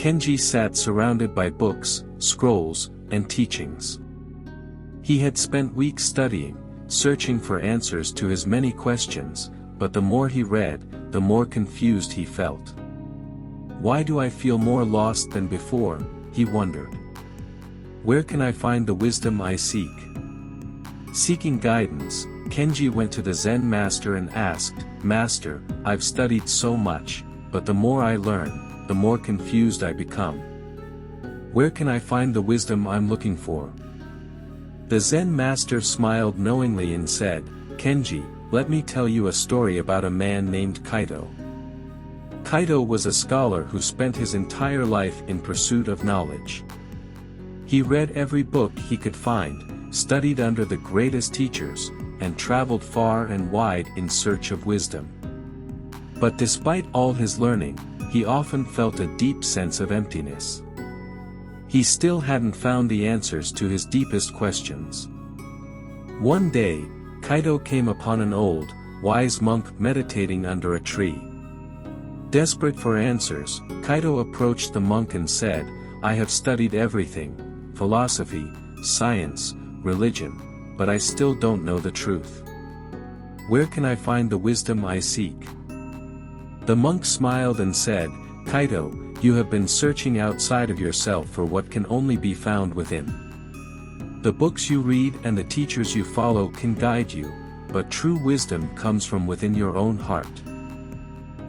Kenji sat surrounded by books, scrolls, and teachings. He had spent weeks studying, searching for answers to his many questions, but the more he read, the more confused he felt. Why do I feel more lost than before? He wondered. Where can I find the wisdom I seek? Seeking guidance, Kenji went to the Zen Master and asked, "Master, I've studied so much, but the more I learn, the more confused I become. Where can I find the wisdom I'm looking for?" The Zen Master smiled knowingly and said, "Kenji, let me tell you a story about a man named Kaito. Kaito was a scholar who spent his entire life in pursuit of knowledge. He read every book he could find, studied under the greatest teachers, and traveled far and wide in search of wisdom. But despite all his learning, he often felt a deep sense of emptiness. He still hadn't found the answers to his deepest questions. One day, Kaito came upon an old, wise monk meditating under a tree. Desperate for answers, Kaito approached the monk and said, "I have studied everything, philosophy, science, religion, but I still don't know the truth. Where can I find the wisdom I seek?" The monk smiled and said, "Kaito, you have been searching outside of yourself for what can only be found within. The books you read and the teachers you follow can guide you, but true wisdom comes from within your own heart.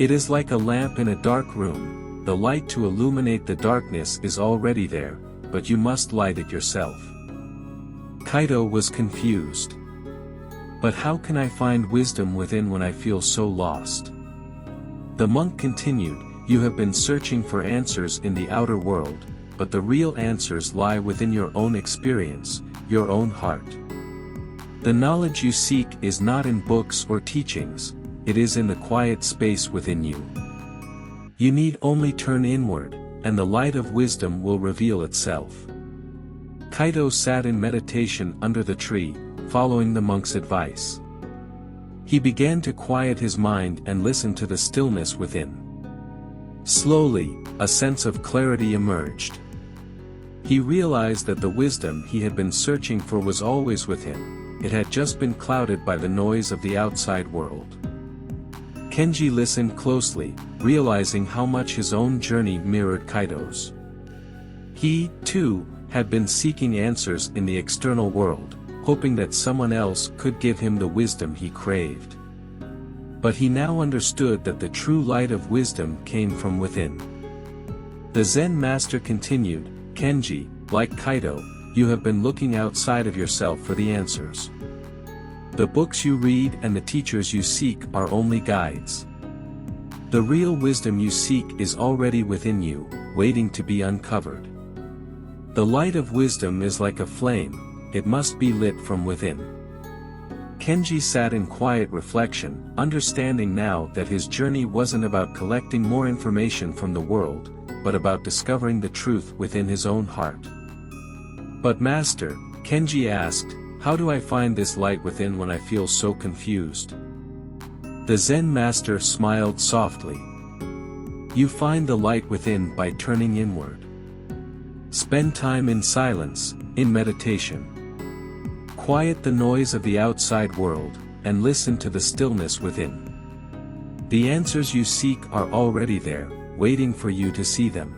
It is like a lamp in a dark room, the light to illuminate the darkness is already there, but you must light it yourself." Kaito was confused. "But how can I find wisdom within when I feel so lost?" The monk continued, "You have been searching for answers in the outer world, but the real answers lie within your own experience, your own heart. The knowledge you seek is not in books or teachings, it is in the quiet space within you. You need only turn inward, and the light of wisdom will reveal itself." Kaito sat in meditation under the tree, following the monk's advice. He began to quiet his mind and listen to the stillness within. Slowly, a sense of clarity emerged. He realized that the wisdom he had been searching for was always with him, it had just been clouded by the noise of the outside world. Kenji listened closely, realizing how much his own journey mirrored Kaito's. He, too, had been seeking answers in the external world, hoping that someone else could give him the wisdom he craved. But he now understood that the true light of wisdom came from within. The Zen Master continued, "Kenji, like Kaito, you have been looking outside of yourself for the answers. The books you read and the teachers you seek are only guides. The real wisdom you seek is already within you, waiting to be uncovered. The light of wisdom is like a flame, it must be lit from within." Kenji sat in quiet reflection, understanding now that his journey wasn't about collecting more information from the world, but about discovering the truth within his own heart. "But Master," Kenji asked, "how do I find this light within when I feel so confused?" The Zen Master smiled softly. "You find the light within by turning inward. Spend time in silence, in meditation. Quiet the noise of the outside world, and listen to the stillness within. The answers you seek are already there, waiting for you to see them.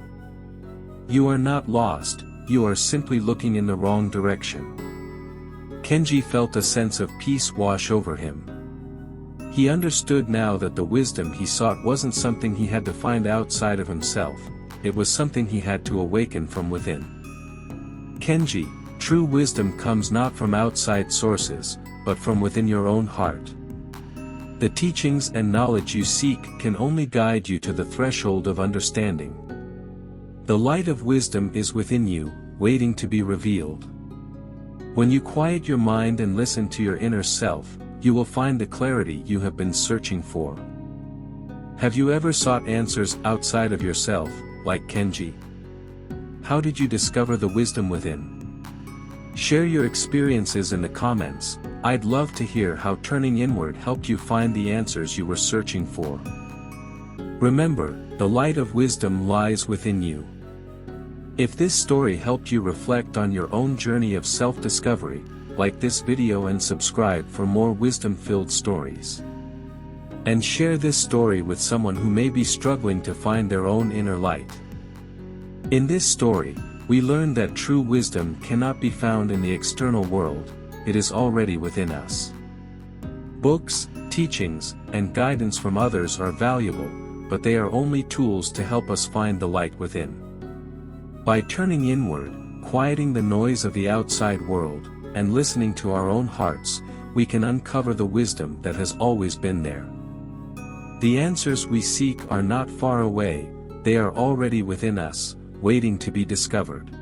You are not lost, you are simply looking in the wrong direction." Kenji felt a sense of peace wash over him. He understood now that the wisdom he sought wasn't something he had to find outside of himself, it was something he had to awaken from within. "Kenji, true wisdom comes not from outside sources, but from within your own heart. The teachings and knowledge you seek can only guide you to the threshold of understanding. The light of wisdom is within you, waiting to be revealed. When you quiet your mind and listen to your inner self, you will find the clarity you have been searching for." Have you ever sought answers outside of yourself, like Kenji? How did you discover the wisdom within? Share your experiences in the comments, I'd love to hear how turning inward helped you find the answers you were searching for. Remember, the light of wisdom lies within you. If this story helped you reflect on your own journey of self-discovery, like this video and subscribe for more wisdom-filled stories. And share this story with someone who may be struggling to find their own inner light. In this story, we learn that true wisdom cannot be found in the external world, it is already within us. Books, teachings, and guidance from others are valuable, but they are only tools to help us find the light within. By turning inward, quieting the noise of the outside world, and listening to our own hearts, we can uncover the wisdom that has always been there. The answers we seek are not far away, they are already within us, waiting to be discovered.